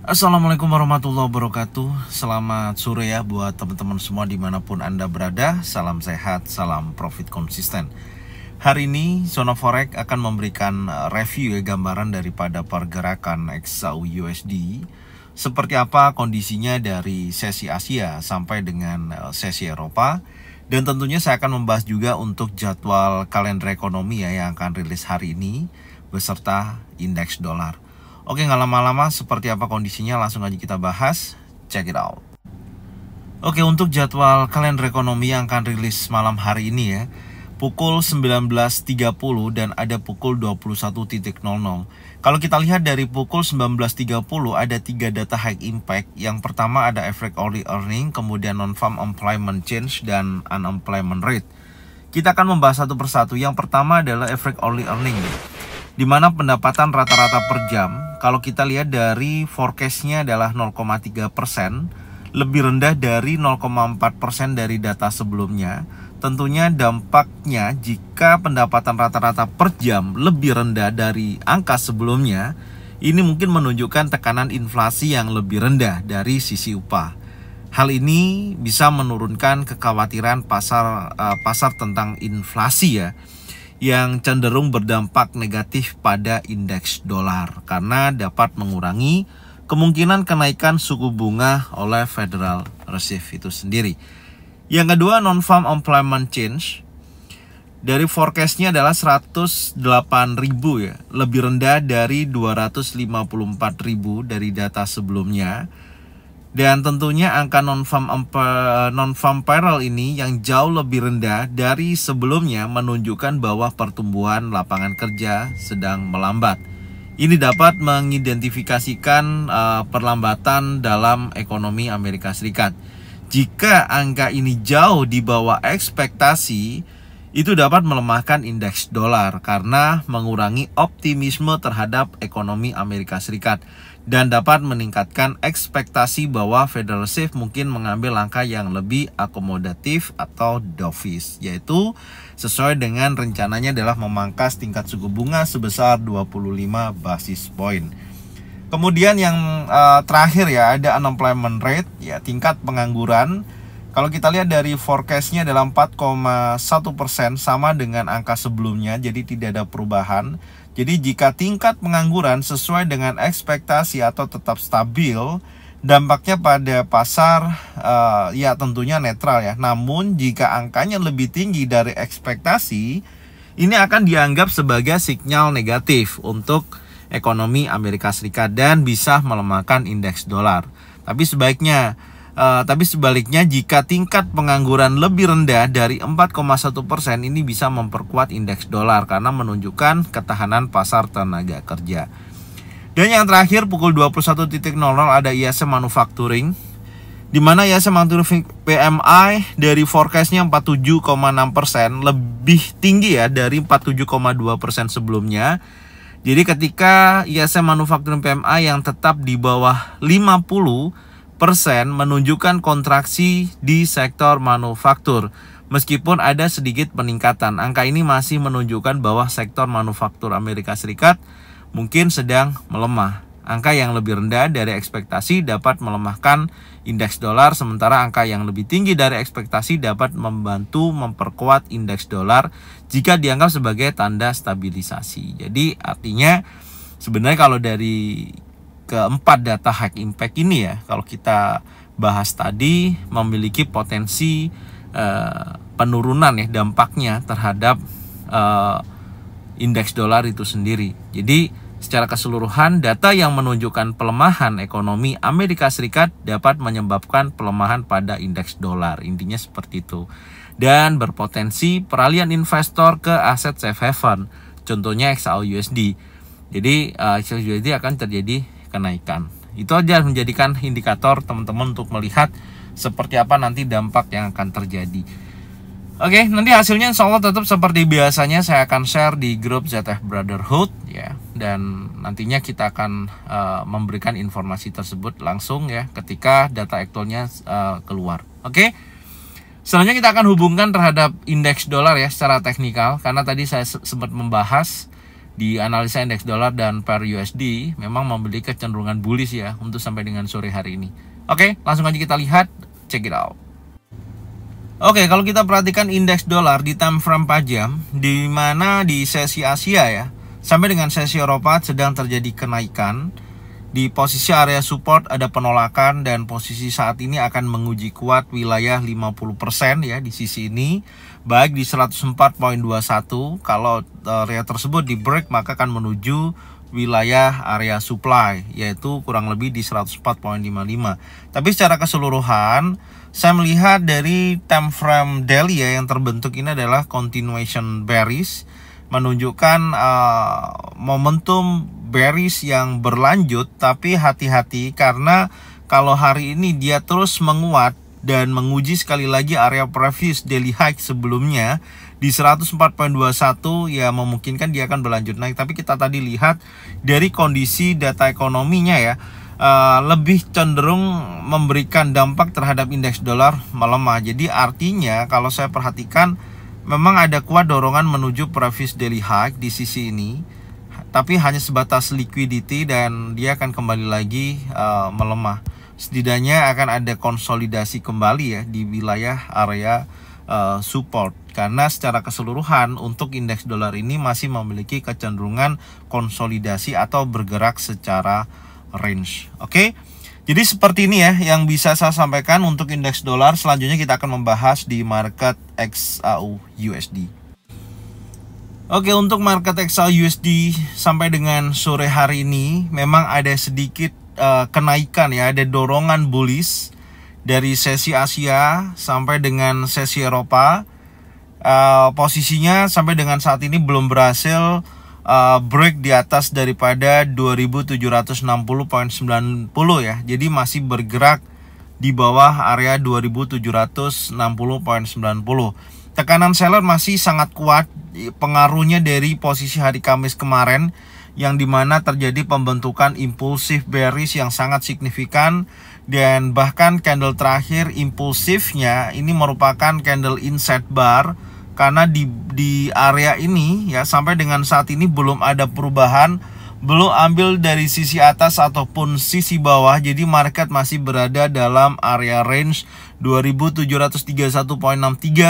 Assalamualaikum warahmatullahi wabarakatuh. Selamat sore ya buat teman-teman semua dimanapun Anda berada. Salam sehat, salam profit konsisten. Hari ini Zona Forex akan memberikan review ya, gambaran daripada pergerakan XAU USD. Seperti apa kondisinya dari sesi Asia sampai dengan sesi Eropa. Dan tentunya saya akan membahas juga untuk jadwal kalender ekonomi ya yang akan rilis hari ini beserta indeks dolar. Oke, nggak lama-lama seperti apa kondisinya, langsung aja kita bahas. Check it out. Oke, untuk jadwal kalender ekonomi yang akan rilis malam hari ini ya, pukul 19.30 dan ada pukul 21.00. Kalau kita lihat dari pukul 19.30 ada 3 data high impact. Yang pertama ada effect only earning, kemudian non-farm employment change, dan unemployment rate. Kita akan membahas satu persatu. Yang pertama adalah effect only earning, di mana pendapatan rata-rata per jam, kalau kita lihat dari forecastnya adalah 0,3%, lebih rendah dari 0,4% dari data sebelumnya. Tentunya dampaknya jika pendapatan rata-rata per jam lebih rendah dari angka sebelumnya, ini mungkin menunjukkan tekanan inflasi yang lebih rendah dari sisi upah. Hal ini bisa menurunkan kekhawatiran pasar tentang inflasi ya, yang cenderung berdampak negatif pada indeks dolar karena dapat mengurangi kemungkinan kenaikan suku bunga oleh Federal Reserve itu sendiri. Yang kedua, non-farm employment change dari forecastnya adalah 108.000 ya, lebih rendah dari 254.000 dari data sebelumnya. Dan tentunya angka non-farm payroll ini yang jauh lebih rendah dari sebelumnya menunjukkan bahwa pertumbuhan lapangan kerja sedang melambat. Ini dapat mengidentifikasikan perlambatan dalam ekonomi Amerika Serikat. Jika angka ini jauh di bawah ekspektasi, itu dapat melemahkan indeks dolar karena mengurangi optimisme terhadap ekonomi Amerika Serikat dan dapat meningkatkan ekspektasi bahwa Federal Reserve mungkin mengambil langkah yang lebih akomodatif atau dovish, yaitu sesuai dengan rencananya adalah memangkas tingkat suku bunga sebesar 25 basis point. Kemudian yang terakhir ya, ada unemployment rate ya, tingkat pengangguran. Kalau kita lihat dari forecastnya adalah 4,1%, sama dengan angka sebelumnya, jadi tidak ada perubahan. Jadi jika tingkat pengangguran sesuai dengan ekspektasi atau tetap stabil, dampaknya pada pasar ya tentunya netral ya. Namun jika angkanya lebih tinggi dari ekspektasi, ini akan dianggap sebagai sinyal negatif untuk ekonomi Amerika Serikat dan bisa melemahkan indeks dolar. Tapi sebaliknya jika tingkat pengangguran lebih rendah dari 4,1%, ini bisa memperkuat indeks dolar karena menunjukkan ketahanan pasar tenaga kerja. Dan yang terakhir pukul 21.00 ada ISM Manufacturing, di mana ISM Manufacturing PMI dari forecastnya 47,6%, lebih tinggi ya dari 47,2% sebelumnya. Jadi ketika ISM Manufacturing PMI yang tetap di bawah 50% menunjukkan kontraksi di sektor manufaktur. Meskipun ada sedikit peningkatan, angka ini masih menunjukkan bahwa sektor manufaktur Amerika Serikat mungkin sedang melemah. Angka yang lebih rendah dari ekspektasi dapat melemahkan indeks dolar, sementara angka yang lebih tinggi dari ekspektasi dapat membantu memperkuat indeks dolar jika dianggap sebagai tanda stabilisasi. Jadi artinya sebenarnya kalau dari keempat data high impact ini ya, kalau kita bahas tadi, memiliki potensi penurunan ya dampaknya terhadap indeks dolar itu sendiri. Jadi secara keseluruhan, data yang menunjukkan pelemahan ekonomi Amerika Serikat dapat menyebabkan pelemahan pada indeks dolar. Intinya seperti itu. Dan berpotensi peralihan investor ke aset safe haven, contohnya XAU USD. Jadi XAU USD akan terjadi kenaikan. Itu aja menjadikan indikator teman-teman untuk melihat seperti apa nanti dampak yang akan terjadi. Oke, nanti hasilnya insya Allah tetap seperti biasanya saya akan share di grup ZF Brotherhood ya, dan nantinya kita akan memberikan informasi tersebut langsung ya ketika data aktualnya keluar. Oke. Selanjutnya kita akan hubungkan terhadap indeks dolar ya secara teknikal, karena tadi saya sempat membahas di analisa indeks dolar dan pair USD memang memiliki kecenderungan bullish ya untuk sampai dengan sore hari ini. Oke, langsung aja kita lihat, check it out. Oke, kalau kita perhatikan indeks dolar di time frame 4 jam, di mana di sesi Asia ya, sampai dengan sesi Eropa sedang terjadi kenaikan. Di posisi area support ada penolakan dan posisi saat ini akan menguji kuat wilayah 50% ya di sisi ini. Baik di 104.21, kalau area tersebut di break maka akan menuju wilayah area supply, yaitu kurang lebih di 104.55. Tapi secara keseluruhan saya melihat dari time frame daily ya, yang terbentuk ini adalah continuation bearish, menunjukkan momentum bearish yang berlanjut. Tapi hati-hati, karena kalau hari ini dia terus menguat dan menguji sekali lagi area previous daily high sebelumnya di 104.21, ya memungkinkan dia akan berlanjut naik. Tapi kita tadi lihat dari kondisi data ekonominya ya, lebih cenderung memberikan dampak terhadap indeks dolar melemah. Jadi artinya kalau saya perhatikan memang ada kuat dorongan menuju previous daily high di sisi ini, tapi hanya sebatas liquidity dan dia akan kembali lagi melemah. Setidaknya akan ada konsolidasi kembali ya di wilayah area support, karena secara keseluruhan untuk indeks dolar ini masih memiliki kecenderungan konsolidasi atau bergerak secara range. Oke, jadi seperti ini ya yang bisa saya sampaikan untuk indeks dolar. Selanjutnya kita akan membahas di market XAU USD. Oke, untuk market XAU USD sampai dengan sore hari ini memang ada sedikit kenaikan ya, ada dorongan bullish dari sesi Asia sampai dengan sesi Eropa. Posisinya sampai dengan saat ini belum berhasil break di atas daripada 2760.90 ya. Jadi masih bergerak di bawah area 2760.90. Tekanan seller masih sangat kuat, pengaruhnya dari posisi hari Kamis kemarin, yang dimana terjadi pembentukan impulsif bearish yang sangat signifikan. Dan bahkan candle terakhir impulsifnya ini merupakan candle inset bar, karena di area ini ya sampai dengan saat ini belum ada perubahan, belum ambil dari sisi atas ataupun sisi bawah. Jadi market masih berada dalam area range 2731.63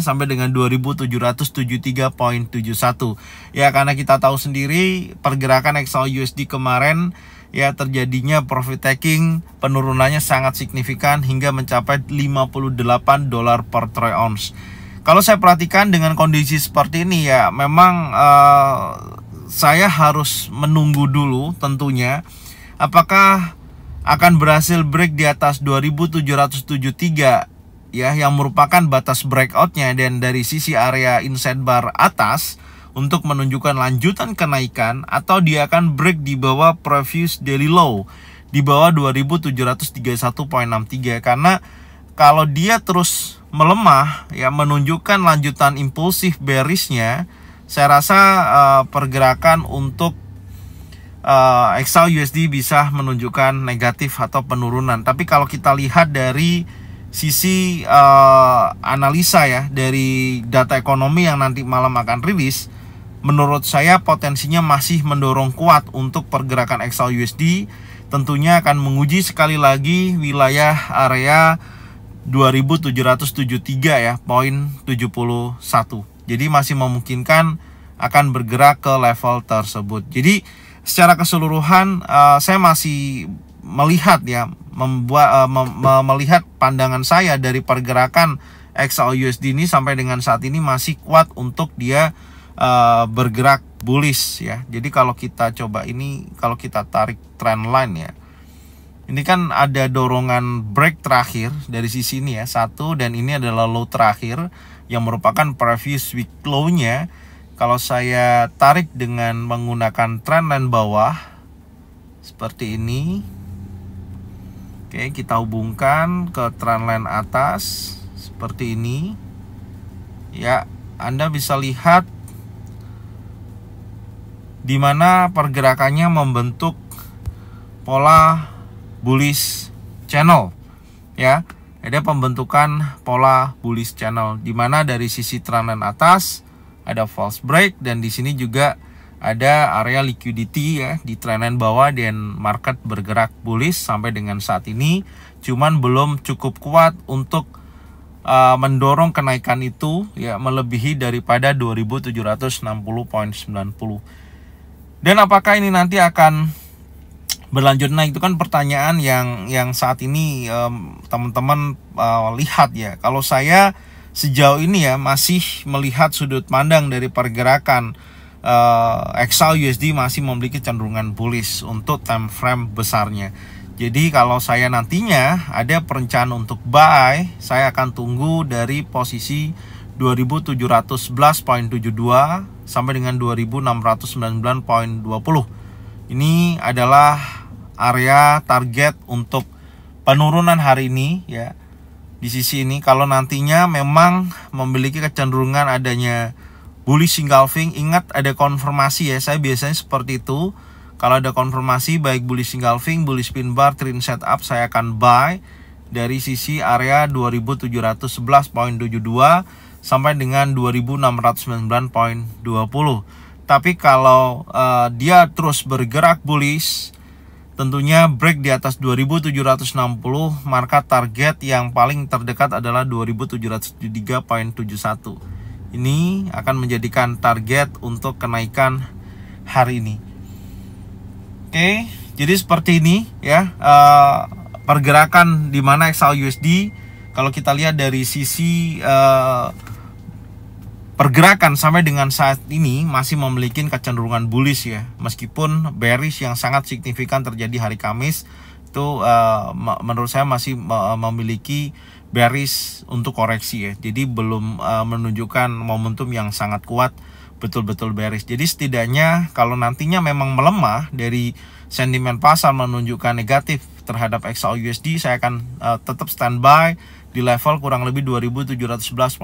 sampai dengan 2773.71 ya, karena kita tahu sendiri pergerakan XAU USD kemarin ya terjadinya profit taking, penurunannya sangat signifikan hingga mencapai $58 per troy ounce. Kalau saya perhatikan dengan kondisi seperti ini ya, memang saya harus menunggu dulu tentunya apakah akan berhasil break di atas 2773 ya, yang merupakan batas breakoutnya, dan dari sisi area inside bar atas untuk menunjukkan lanjutan kenaikan, atau dia akan break di bawah previous daily low di bawah 2731.63. Karena kalau dia terus melemah ya, menunjukkan lanjutan impulsif bearishnya, saya rasa pergerakan untuk XAU USD bisa menunjukkan negatif atau penurunan. Tapi kalau kita lihat dari sisi analisa ya, dari data ekonomi yang nanti malam akan rilis, menurut saya potensinya masih mendorong kuat untuk pergerakan XAU USD. Tentunya akan menguji sekali lagi wilayah area 2773 ya, poin 71. Jadi masih memungkinkan akan bergerak ke level tersebut. Jadi secara keseluruhan saya masih melihat ya, melihat pandangan saya dari pergerakan XAU USD ini sampai dengan saat ini masih kuat untuk dia bergerak bullish ya. Jadi kalau kita coba ini, kalau kita tarik trend line ya, ini kan ada dorongan break terakhir dari sisi ini ya, satu, dan ini adalah low terakhir yang merupakan previous week low-nya. Kalau saya tarik dengan menggunakan trend line bawah seperti ini, oke, kita hubungkan ke trend line atas seperti ini ya, Anda bisa lihat di mana pergerakannya membentuk pola bullish channel ya. Ada pembentukan pola bullish channel di mana dari sisi trend line atas ada false break, dan di sini juga ada area liquidity ya di trendline bawah dan market bergerak bullish sampai dengan saat ini, cuman belum cukup kuat untuk mendorong kenaikan itu ya melebihi daripada 2760.90. Dan apakah ini nanti akan berlanjut naik, itu kan pertanyaan yang saat ini teman-teman lihat ya. Kalau saya sejauh ini ya masih melihat sudut pandang dari pergerakan XAU USD masih memiliki cenderungan bullish untuk time frame besarnya. Jadi kalau saya nantinya ada perencanaan untuk buy, saya akan tunggu dari posisi 2711.72 sampai dengan 2699.20. Ini adalah area target untuk penurunan hari ini ya. Di sisi ini kalau nantinya memang memiliki kecenderungan adanya bullish engulfing, ingat ada konfirmasi ya. Saya biasanya seperti itu. Kalau ada konfirmasi baik bullish engulfing, bullish pin bar, trend setup, saya akan buy dari sisi area 2711.72 sampai dengan 2699.20. Tapi kalau dia terus bergerak bullish, tentunya break di atas 2760, maka target yang paling terdekat adalah 2773.71. Ini akan menjadikan target untuk kenaikan hari ini. Oke, jadi seperti ini ya pergerakan di mana XAU USD. Kalau kita lihat dari sisi pergerakan sampai dengan saat ini masih memiliki kecenderungan bullish ya, meskipun bearish yang sangat signifikan terjadi hari Kamis itu menurut saya masih memiliki bearish untuk koreksi ya. Jadi belum menunjukkan momentum yang sangat kuat, betul-betul bearish. Jadi setidaknya kalau nantinya memang melemah dari sentimen pasar menunjukkan negatif terhadap XAU USD, saya akan tetap standby di level kurang lebih 2711.72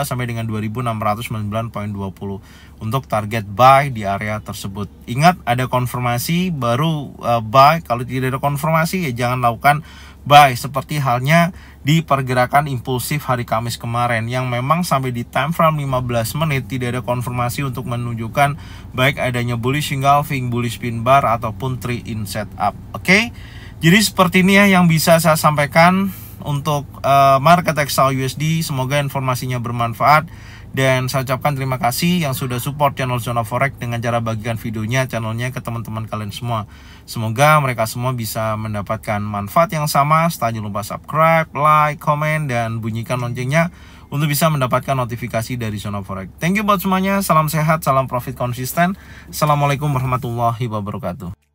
sampai dengan 2699.20 untuk target buy di area tersebut. Ingat ada konfirmasi baru buy, kalau tidak ada konfirmasi ya jangan lakukan buy, seperti halnya di pergerakan impulsif hari Kamis kemarin yang memang sampai di time frame 15 menit tidak ada konfirmasi untuk menunjukkan baik adanya bullish engulfing, bullish pin bar ataupun trend in setup. Oke. Jadi seperti ini ya yang bisa saya sampaikan untuk market XAU USD. Semoga informasinya bermanfaat dan saya ucapkan terima kasih yang sudah support channel Zona Forex dengan cara bagikan videonya, channelnya ke teman-teman kalian semua. Semoga mereka semua bisa mendapatkan manfaat yang sama. Jangan lupa subscribe, like, komen, dan bunyikan loncengnya untuk bisa mendapatkan notifikasi dari Zona Forex. Thank you buat semuanya, salam sehat, salam profit konsisten. Assalamualaikum warahmatullahi wabarakatuh.